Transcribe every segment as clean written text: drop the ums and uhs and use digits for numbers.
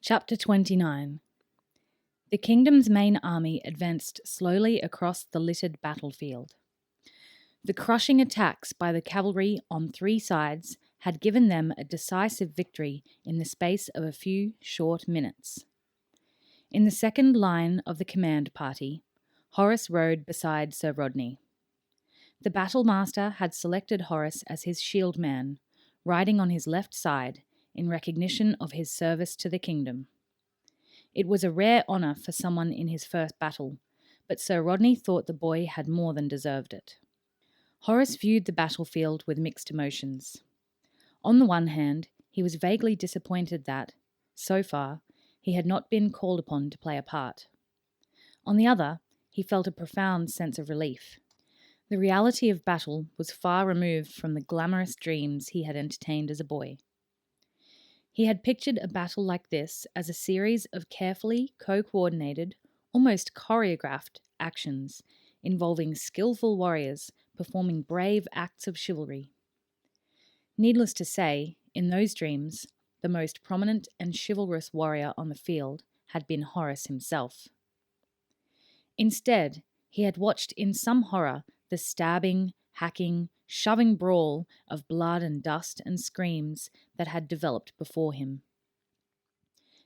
Chapter 29. The kingdom's main army advanced slowly across the littered battlefield. The crushing attacks by the cavalry on three sides had given them a decisive victory in the space of a few short minutes. In the second line of the command party, Horace rode beside Sir Rodney. The battle master had selected Horace as his shield man, riding on his left side in recognition of his service to the kingdom. It was a rare honour for someone in his first battle, but Sir Rodney thought the boy had more than deserved it. Horace viewed the battlefield with mixed emotions. On the one hand, he was vaguely disappointed that, so far, he had not been called upon to play a part. On the other, he felt a profound sense of relief. The reality of battle was far removed from the glamorous dreams he had entertained as a boy. He had pictured a battle like this as a series of carefully co-coordinated, almost choreographed actions involving skillful warriors performing brave acts of chivalry. Needless to say, in those dreams, the most prominent and chivalrous warrior on the field had been Horace himself. Instead, he had watched in some horror the stabbing, hacking, shoving brawl of blood and dust and screams that had developed before him.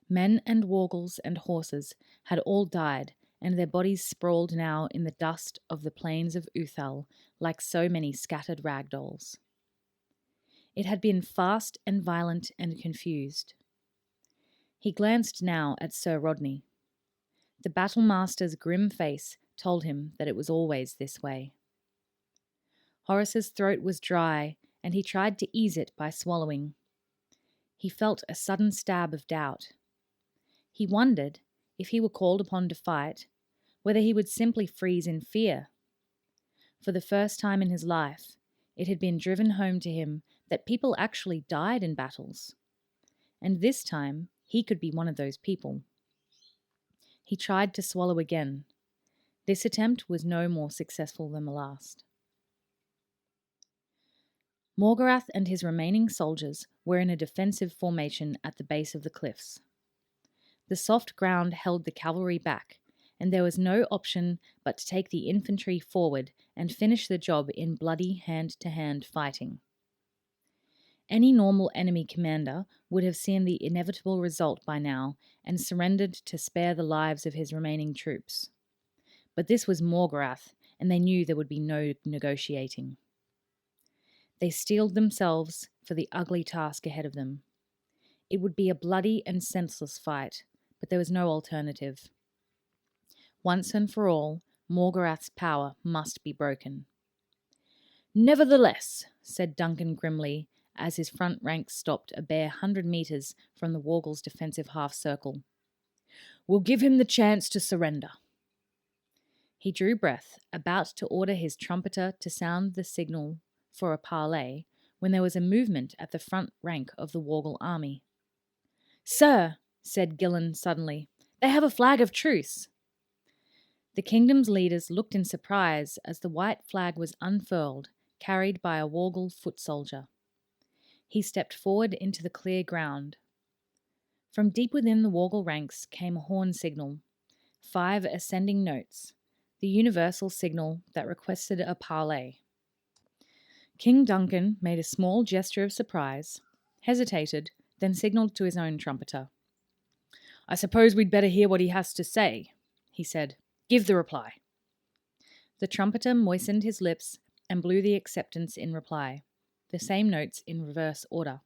Men and wargles and horses had all died, and their bodies sprawled now in the dust of the plains of Uthal like so many scattered ragdolls. It had been fast and violent and confused. He glanced now at Sir Rodney. The battlemaster's grim face told him that it was always this way. Horace's throat was dry, and he tried to ease it by swallowing. He felt a sudden stab of doubt. He wondered, if he were called upon to fight, whether he would simply freeze in fear. For the first time in his life, it had been driven home to him that people actually died in battles. And this time, he could be one of those people. He tried to swallow again. This attempt was no more successful than the last. Morgarath and his remaining soldiers were in a defensive formation at the base of the cliffs. The soft ground held the cavalry back, and there was no option but to take the infantry forward and finish the job in bloody hand-to-hand fighting. Any normal enemy commander would have seen the inevitable result by now and surrendered to spare the lives of his remaining troops. But this was Morgarath, and they knew there would be no negotiating. They steeled themselves for the ugly task ahead of them. It would be a bloody and senseless fight, but there was no alternative. Once and for all, Morgarath's power must be broken. "Nevertheless," said Duncan grimly, as his front rank stopped a bare 100 metres from the Wargle's defensive half-circle, "we'll give him the chance to surrender." He drew breath, about to order his trumpeter to sound the signal for a parley, when there was a movement at the front rank of the Wargle army. "Sir," said Gillen suddenly, "they have a flag of truce." The kingdom's leaders looked in surprise as the white flag was unfurled, carried by a Wargle foot soldier. He stepped forward into the clear ground. From deep within the Wargle ranks came a horn signal, 5 ascending notes, the universal signal that requested a parley. King Duncan made a small gesture of surprise, hesitated, then signalled to his own trumpeter. "I suppose we'd better hear what he has to say," he said. "Give the reply." The trumpeter moistened his lips and blew the acceptance in reply, the same notes in reverse order.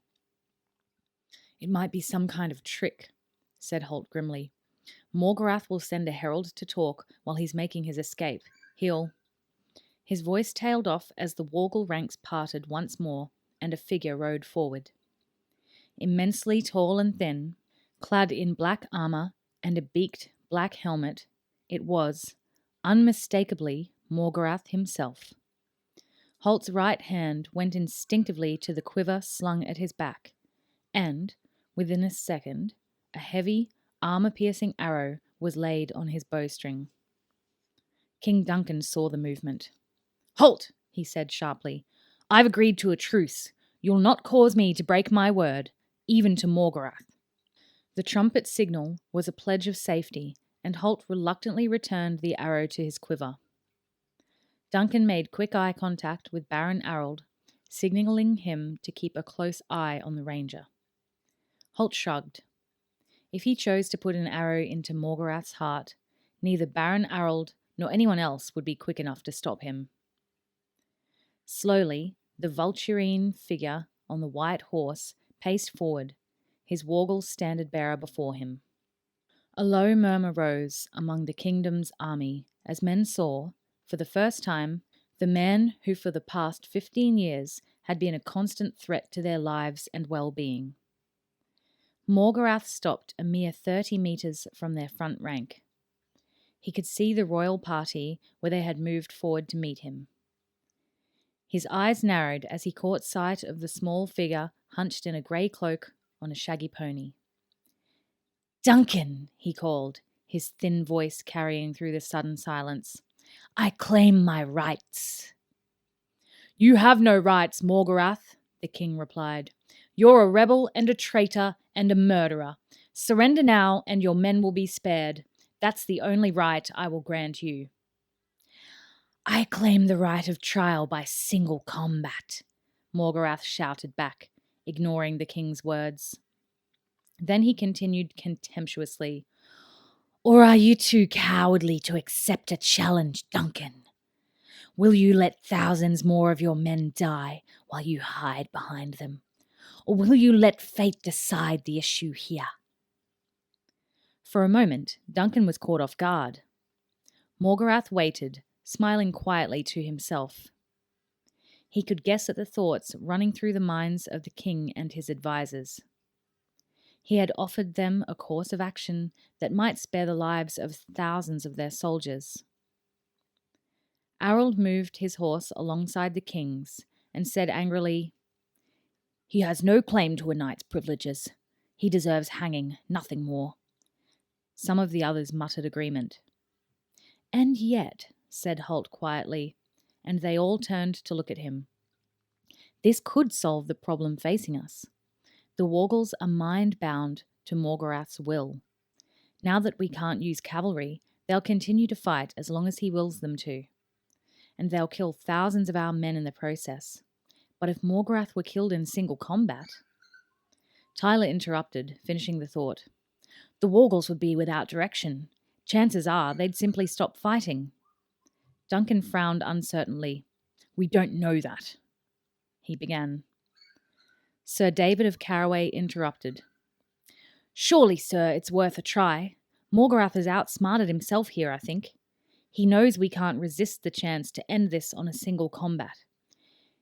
"It might be some kind of trick," said Holt grimly. "Morgarath will send a herald to talk while he's making his escape. His voice tailed off as the Wargle ranks parted once more, and a figure rode forward. Immensely tall and thin, clad in black armour and a beaked black helmet, it was, unmistakably, Morgarath himself. Holt's right hand went instinctively to the quiver slung at his back, and, within a second, a heavy, armour-piercing arrow was laid on his bowstring. King Duncan saw the movement. "Halt!" he said sharply. "I've agreed to a truce. You'll not cause me to break my word, even to Morgarath." The trumpet signal was a pledge of safety, and Holt reluctantly returned the arrow to his quiver. Duncan made quick eye contact with Baron Arold, signalling him to keep a close eye on the ranger. Holt shrugged. If he chose to put an arrow into Morgarath's heart, neither Baron Arold nor anyone else would be quick enough to stop him. Slowly, the vulturine figure on the white horse paced forward, his Wargle standard-bearer before him. A low murmur rose among the kingdom's army as men saw, for the first time, the man who for the past 15 years had been a constant threat to their lives and well-being. Morgarath stopped a mere 30 metres from their front rank. He could see the royal party where they had moved forward to meet him. His eyes narrowed as he caught sight of the small figure hunched in a grey cloak on a shaggy pony. "Duncan," he called, his thin voice carrying through the sudden silence. "I claim my rights." "You have no rights, Morgarath," the king replied. "You're a rebel and a traitor and a murderer. Surrender now and your men will be spared. That's the only right I will grant you." "I claim the right of trial by single combat," Morgarath shouted back, ignoring the king's words. Then he continued contemptuously, "Or are you too cowardly to accept a challenge, Duncan? Will you let thousands more of your men die while you hide behind them? Or will you let fate decide the issue here?" For a moment, Duncan was caught off guard. Morgarath waited, smiling quietly to himself. He could guess at the thoughts running through the minds of the king and his advisers. He had offered them a course of action that might spare the lives of thousands of their soldiers. Arold moved his horse alongside the king's and said angrily, "He has no claim to a knight's privileges. He deserves hanging, nothing more." Some of the others muttered agreement. "And yet," said Holt quietly, and they all turned to look at him, "this could solve the problem facing us. The Wargles are mind-bound to Morgarath's will. Now that we can't use cavalry, they'll continue to fight as long as he wills them to. And they'll kill thousands of our men in the process. But if Morgarath were killed in single combat..." Tyler interrupted, finishing the thought. "The Wargles would be without direction. Chances are they'd simply stop fighting." Duncan frowned uncertainly. "We don't know that," he began. Sir David of Carraway interrupted. "Surely, sir, it's worth a try. Morgarath has outsmarted himself here, I think. He knows we can't resist the chance to end this on a single combat.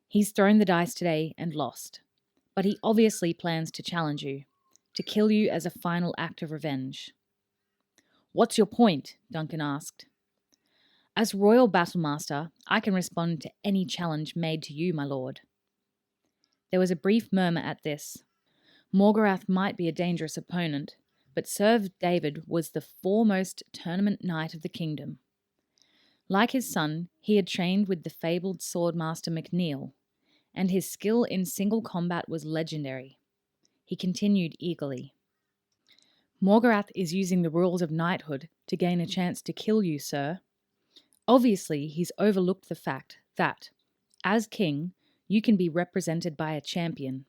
He's thrown the dice today and lost. But he obviously plans to challenge you, to kill you as a final act of revenge." "What's your point?" Duncan asked. "As Royal Battlemaster, I can respond to any challenge made to you, my lord." There was a brief murmur at this. Morgarath might be a dangerous opponent, but Sir David was the foremost tournament knight of the kingdom. Like his son, he had trained with the fabled swordmaster McNeil, and his skill in single combat was legendary. He continued eagerly. "Morgarath is using the rules of knighthood to gain a chance to kill you, sir. Obviously, he's overlooked the fact that, as king, you can be represented by a champion.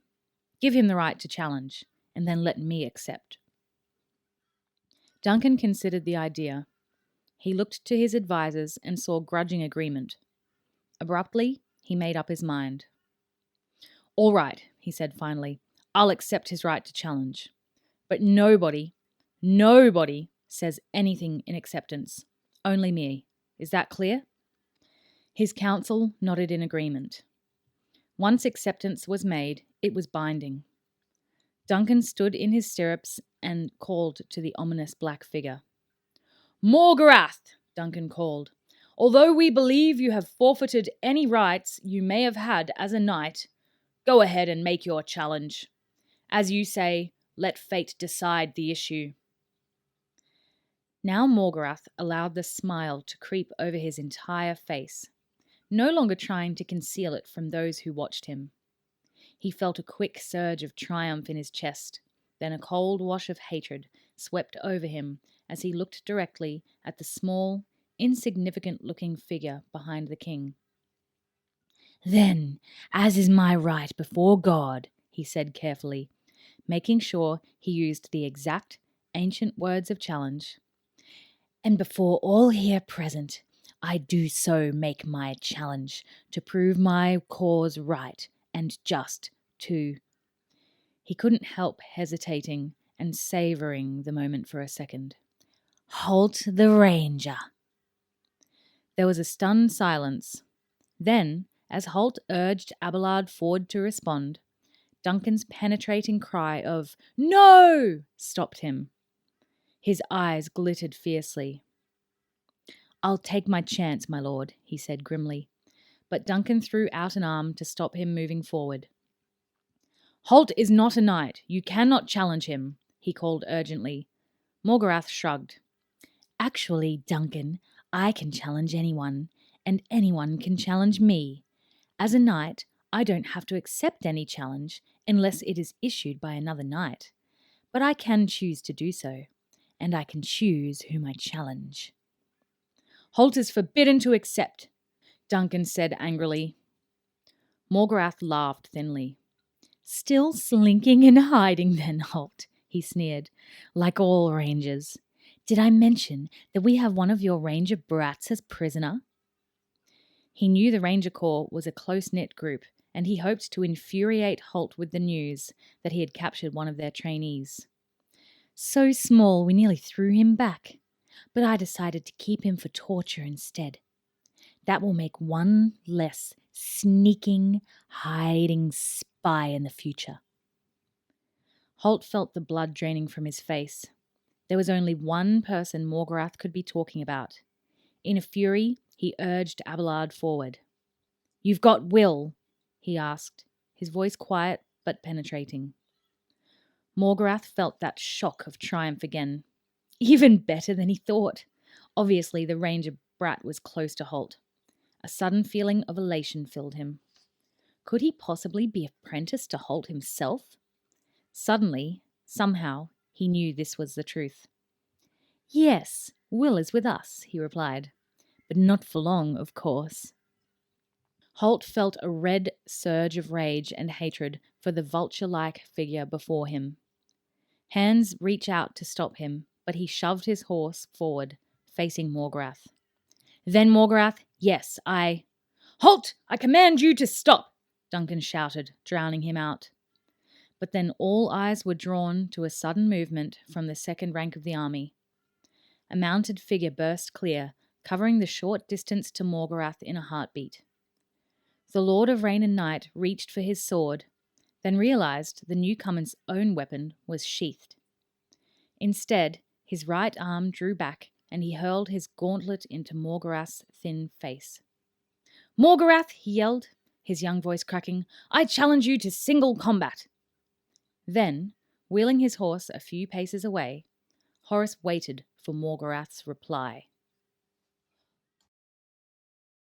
Give him the right to challenge, and then let me accept." Duncan considered the idea. He looked to his advisers and saw grudging agreement. Abruptly, he made up his mind. "All right," he said finally. "I'll accept his right to challenge. But nobody says anything in acceptance. Only me. Is that clear?" His council nodded in agreement. Once acceptance was made, it was binding. Duncan stood in his stirrups and called to the ominous black figure. "Morgarath," Duncan called, "although we believe you have forfeited any rights you may have had as a knight, go ahead and make your challenge. As you say, let fate decide the issue." Now Morgarath allowed the smile to creep over his entire face, no longer trying to conceal it from those who watched him. He felt a quick surge of triumph in his chest, Then a cold wash of hatred swept over him as he looked directly at the small, insignificant-looking figure behind the king. "Then, as is my right before God," he said carefully, making sure he used the exact ancient words of challenge, "and before all here present, I do so make my challenge to prove my cause right and just to—" He couldn't help hesitating and savouring the moment for a second. "Halt the Ranger." There was a stunned silence. Then, as Holt urged Abelard forward to respond, Duncan's penetrating cry of "No!" stopped him. His eyes glittered fiercely. "I'll take my chance, my lord," he said grimly, but Duncan threw out an arm to stop him moving forward. "Holt is not a knight. You cannot challenge him," he called urgently. Morgarath shrugged. "Actually, Duncan, I can challenge anyone, and anyone can challenge me. As a knight, I don't have to accept any challenge unless it is issued by another knight. But I can choose to do so, and I can choose whom I challenge." "Holt is forbidden to accept," Duncan said angrily. Morgarath laughed thinly. "Still slinking and hiding then, Holt," he sneered, "like all rangers. Did I mention that we have one of your ranger brats as prisoner?" He knew the Ranger Corps was a close-knit group, and he hoped to infuriate Holt with the news that he had captured one of their trainees. "So small we nearly threw him back, but I decided to keep him for torture instead. That will make one less sneaking, hiding spy in the future." Holt felt the blood draining from his face. There was only one person Morgarath could be talking about. In a fury, he urged Abelard forward. "You've got Will?" he asked, his voice quiet but penetrating. Morgarath felt that shock of triumph again. Even better than he thought. Obviously, the Ranger brat was close to Holt. A sudden feeling of elation filled him. Could he possibly be apprenticed to Holt himself? Suddenly, somehow, he knew this was the truth. "Yes, Will is with us," he replied. "But not for long, of course." Holt felt a red surge of rage and hatred for the vulture-like figure before him. Hands reached out to stop him, but he shoved his horse forward, facing Morgarath. "Then, Morgarath, yes, Halt! I command you to stop!" Duncan shouted, drowning him out. But then all eyes were drawn to a sudden movement from the second rank of the army. A mounted figure burst clear, covering the short distance to Morgarath in a heartbeat. The Lord of Rain and Night reached for his sword, then realized the newcomer's own weapon was sheathed. Instead, his right arm drew back and he hurled his gauntlet into Morgarath's thin face. "Morgarath," he yelled, his young voice cracking, "I challenge you to single combat." Then, wheeling his horse a few paces away, Horace waited for Morgarath's reply.